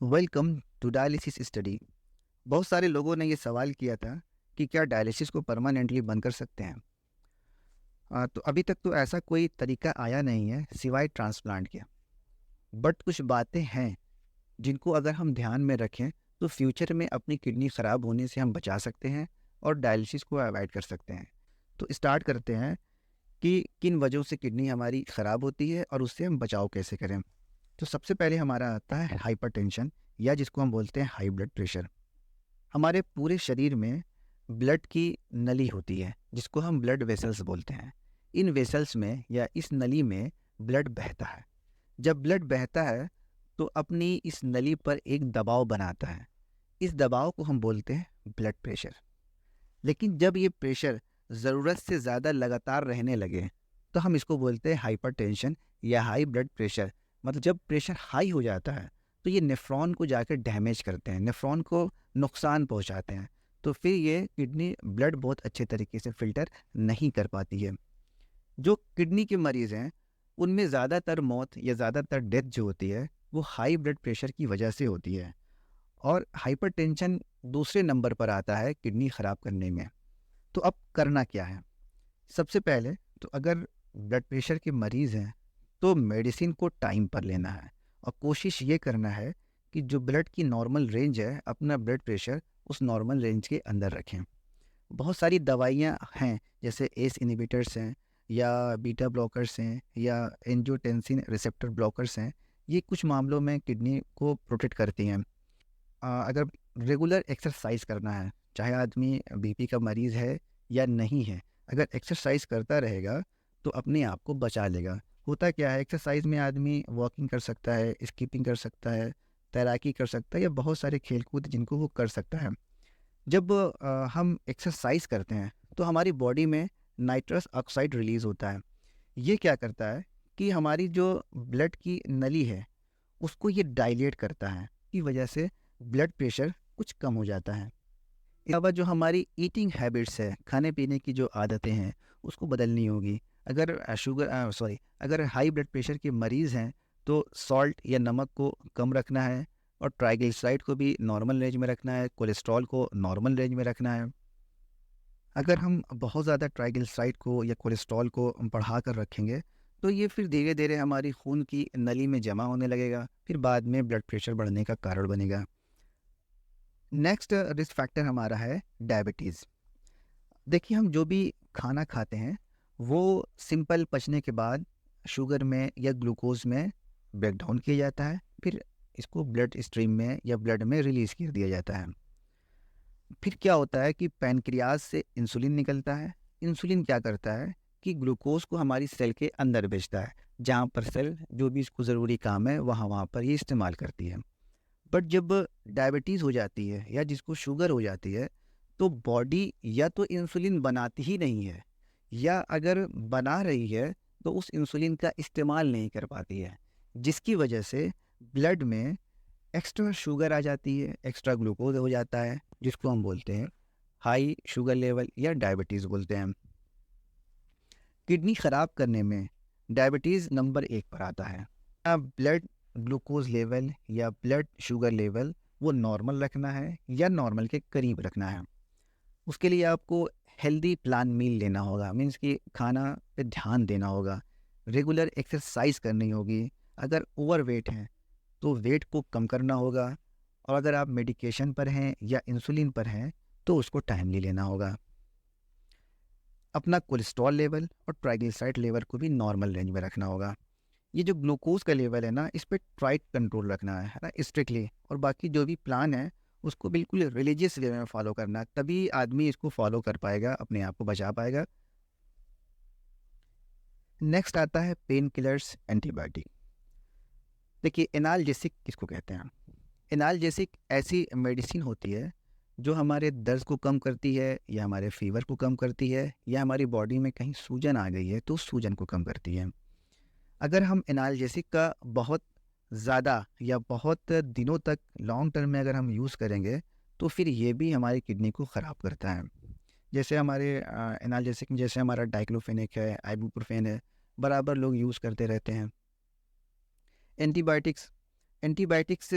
Welcome to dialysis study. बहुत सारे लोगों ने ये सवाल किया था कि क्या डायलिसिस को परमानेंटली बंद कर सकते हैं। तो अभी तक तो ऐसा कोई तरीका आया नहीं है सिवाय ट्रांसप्लांट के। बट कुछ बातें हैं जिनको अगर हम ध्यान में रखें तो फ्यूचर में अपनी किडनी ख़राब होने से हम बचा सकते हैं और डायलिसिस को अवॉइड कर सकते हैं। तो स्टार्ट करते हैं कि किन वजहों से किडनी हमारी ख़राब होती है और उससे हम बचाव कैसे करें। तो सबसे पहले हमारा आता है हाइपरटेंशन, या जिसको हम बोलते हैं हाई ब्लड प्रेशर। हमारे पूरे शरीर में ब्लड की नली होती है जिसको हम ब्लड वेसल्स बोलते हैं। इन वेसल्स में या इस नली में ब्लड बहता है। जब ब्लड बहता है तो अपनी इस नली पर एक दबाव बनाता है। इस दबाव को हम बोलते हैं ब्लड प्रेशर। लेकिन जब ये प्रेशर ज़रूरत से ज़्यादा लगातार रहने लगे तो हम इसको बोलते हैं हाइपरटेंशन या हाई ब्लड प्रेशर। मतलब जब प्रेशर हाई हो जाता है तो ये नेफ्रॉन को जाकर डैमेज करते हैं, नेफ्रॉन को नुकसान पहुंचाते हैं। तो फिर ये किडनी ब्लड बहुत अच्छे तरीके से फिल्टर नहीं कर पाती है। जो किडनी के मरीज़ हैं उनमें ज़्यादातर मौत या ज़्यादातर डेथ जो होती है वो हाई ब्लड प्रेशर की वजह से होती है। और हाइपरटेंशन दूसरे नंबर पर आता है किडनी ख़राब करने में। तो अब करना क्या है? सबसे पहले तो अगर ब्लड प्रेशर के मरीज़ हैं तो मेडिसिन को टाइम पर लेना है और कोशिश ये करना है कि जो ब्लड की नॉर्मल रेंज है अपना ब्लड प्रेशर उस नॉर्मल रेंज के अंदर रखें। बहुत सारी दवाइयाँ हैं, जैसे एस इनहिबिटर्स हैं या बीटा ब्लॉकर्स हैं या एंजियोटेंसिन रिसेप्टर ब्लॉकर्स हैं। ये कुछ मामलों में किडनी को प्रोटेक्ट करती हैं। अगर रेगुलर एक्सरसाइज करना है, चाहे आदमी बीपी का मरीज़ है या नहीं है, अगर एक्सरसाइज करता रहेगा तो अपने आप को बचा लेगा। होता क्या है, एक्सरसाइज में आदमी वॉकिंग कर सकता है, स्कीपिंग कर सकता है, तैराकी कर सकता है या बहुत सारे खेल-कूद जिनको वो कर सकता है। जब हम एक्सरसाइज करते हैं तो हमारी बॉडी में नाइट्रस ऑक्साइड रिलीज़ होता है। ये क्या करता है कि हमारी जो ब्लड की नली है उसको ये डायलेट करता है, की वजह से ब्लड प्रेशर कुछ कम हो जाता है। इसके अलावा जो हमारी ईटिंग हैबिट्स है, खाने पीने की जो आदतें हैं उसको बदलनी होगी। अगर अगर हाई ब्लड प्रेशर के मरीज़ हैं तो सॉल्ट या नमक को कम रखना है और ट्राइग्लिसराइड को भी नॉर्मल रेंज में रखना है, कोलेस्ट्रॉल को नॉर्मल रेंज में रखना है। अगर हम बहुत ज़्यादा ट्राइग्लिसराइड को या कोलेस्ट्रॉल को बढ़ा कर रखेंगे तो ये फिर धीरे धीरे हमारी खून की नली में जमा होने लगेगा, फिर बाद में ब्लड प्रेशर बढ़ने का कारण बनेगा। नेक्स्ट रिस्क फैक्टर हमारा है डायबिटीज़। देखिए, हम जो भी खाना खाते हैं वो सिंपल पचने के बाद शुगर में या ग्लूकोज में ब्रेक डाउन किया जाता है, फिर इसको ब्लड स्ट्रीम में या ब्लड में रिलीज़ कर दिया जाता है। फिर क्या होता है कि पैनक्रियाज से इंसुलिन निकलता है। इंसुलिन क्या करता है कि ग्लूकोज को हमारी सेल के अंदर भेजता है, जहाँ पर सेल जो भी इसको ज़रूरी काम है वहाँ वहाँ पर ये इस्तेमाल करती है। बट जब डायबिटीज़ हो जाती है या जिसको शुगर हो जाती है तो बॉडी या तो इंसुलिन बनाती ही नहीं है, या अगर बना रही है तो उस इंसुलिन का इस्तेमाल नहीं कर पाती है, जिसकी वजह से ब्लड में एक्स्ट्रा शुगर आ जाती है, एक्स्ट्रा ग्लूकोज हो जाता है, जिसको हम बोलते हैं हाई शुगर लेवल या डायबिटीज़ बोलते हैं। किडनी ख़राब करने में डायबिटीज़ नंबर 1 पर आता है। ब्लड ग्लूकोज लेवल या ब्लड शुगर लेवल वो नॉर्मल रखना है या नॉर्मल के करीब रखना है। उसके लिए आपको हेल्दी प्लान मील लेना होगा, मीन्स कि खाना पे ध्यान देना होगा, रेगुलर एक्सरसाइज करनी होगी। अगर ओवरवेट हैं तो वेट को कम करना होगा, और अगर आप मेडिकेशन पर हैं या इंसुलिन पर हैं तो उसको टाइमली लेना होगा। अपना कोलेस्ट्रॉल लेवल और ट्राइग्लिसराइड लेवल को भी नॉर्मल रेंज में रखना होगा। ये जो ग्लूकोज का लेवल है ना, इस पर टाइट कंट्रोल रखना है ना, स्ट्रिक्टली। और बाकी जो भी प्लान है उसको बिल्कुल रिलीजियस वे में फॉलो करना है, तभी आदमी इसको फॉलो कर पाएगा, अपने आप को बचा पाएगा। नेक्स्ट आता है पेन किलर्स, एंटीबायोटिक। देखिए, एनाल्जेसिक किसको कहते हैं? एनाल्जेसिक ऐसी मेडिसिन होती है जो हमारे दर्द को कम करती है या हमारे फीवर को कम करती है या हमारी बॉडी में कहीं सूजन आ गई है तो सूजन को कम करती है। अगर हम एनाल्जेसिक का बहुत ज़्यादा या बहुत दिनों तक लॉन्ग टर्म में अगर हम यूज़ करेंगे तो फिर ये भी हमारी किडनी को ख़राब करता है। जैसे हमारे एनाल्जेसिक में जैसे हमारा डाइक्लोफेनेक है, आइबुप्रोफेन है, बराबर लोग यूज़ करते रहते हैं। एंटीबायोटिक्स, एंटीबायोटिक्स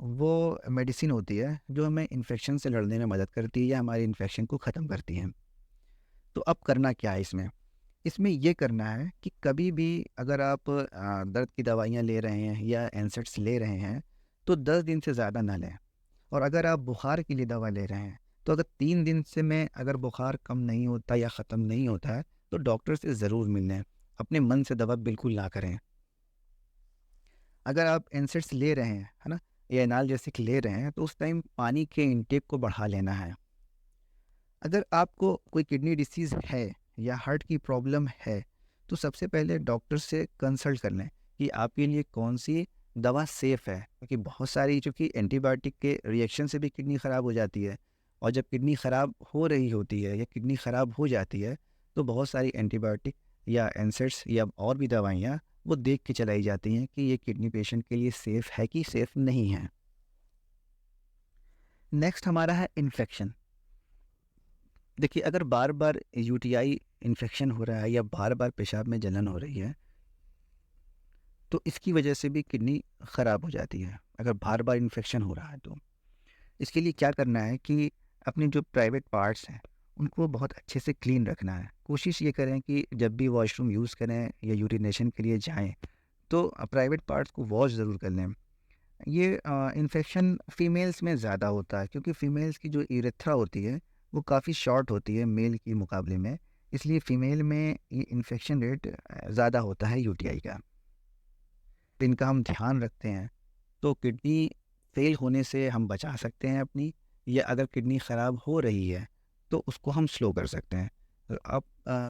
वो मेडिसिन होती है जो हमें इन्फेक्शन से लड़ने में मदद करती है या हमारी इन्फेक्शन को ख़त्म करती है। तो अब करना क्या है इसमें? इसमें ये करना है कि कभी भी अगर आप दर्द की दवाइयाँ ले रहे हैं या एनसेड्स ले रहे हैं, तो 10 दिन से ज़्यादा ना लें। और अगर आप बुखार के लिए दवा ले रहे हैं, तो अगर 3 दिन से में अगर बुखार कम नहीं होता या ख़त्म नहीं होता है, तो डॉक्टर से ज़रूर मिल लें। अपने मन से दवा बिल्कुल ना करें। अगर आप एनसेड्स ले रहे हैं, है ना? या एनाल्जेसिक ले रहे हैं, तो उस टाइम पानी के इंटेक को बढ़ा लेना है। अगर आपको कोई किडनी डिसीज़ है या हार्ट की प्रॉब्लम है, तो सबसे पहले डॉक्टर से कंसल्ट कर लें कि आपके लिए कौन-सी दवा सेफ़ है। क्योंकि बहुत सारी चूँकि एंटीबायोटिक के रिएक्शन से भी किडनी ख़राब हो जाती है, और जब किडनी ख़राब हो रही होती है या किडनी ख़राब हो जाती है, तो बहुत सारी एंटीबायोटिक या एनसेड्स या और भी दवाइयाँ वो देख के चलाई जाती हैं कि ये किडनी पेशेंट के लिए सेफ़ है कि सेफ़ नहीं है। नेक्स्ट हमारा है इन्फेक्शन। देखिए, अगर बार-बार यूटीआई इन्फेक्शन हो रहा है या बार-बार पेशाब में जलन हो रही है, तो इसकी वजह से भी किडनी ख़राब हो जाती है, अगर बार-बार इन्फेक्शन हो रहा है तो। इसके लिए क्या करना है कि अपने जो प्राइवेट पार्ट्स हैं, उनको बहुत अच्छे से क्लीन रखना है। कोशिश ये करें कि जब भी वॉशरूम यूज़ करें या यूरिनेशन के लिए जाएँ, तो प्राइवेट पार्ट्स को वॉश ज़रूर कर लें। ये इन्फेक्शन फीमेल्स में ज़्यादा होता है, क्योंकि फीमेल्स की जो यूरेथ्रा होती है वो काफ़ी शॉर्ट होती है मेल के मुकाबले में। इसलिए फीमेल में ये इन्फेक्शन रेट ज़्यादा होता है यूटीआई का। तो इनका हम ध्यान रखते हैं तो किडनी फेल होने से हम बचा सकते हैं अपनी, या अगर किडनी ख़राब हो रही है तो उसको हम स्लो कर सकते हैं। अब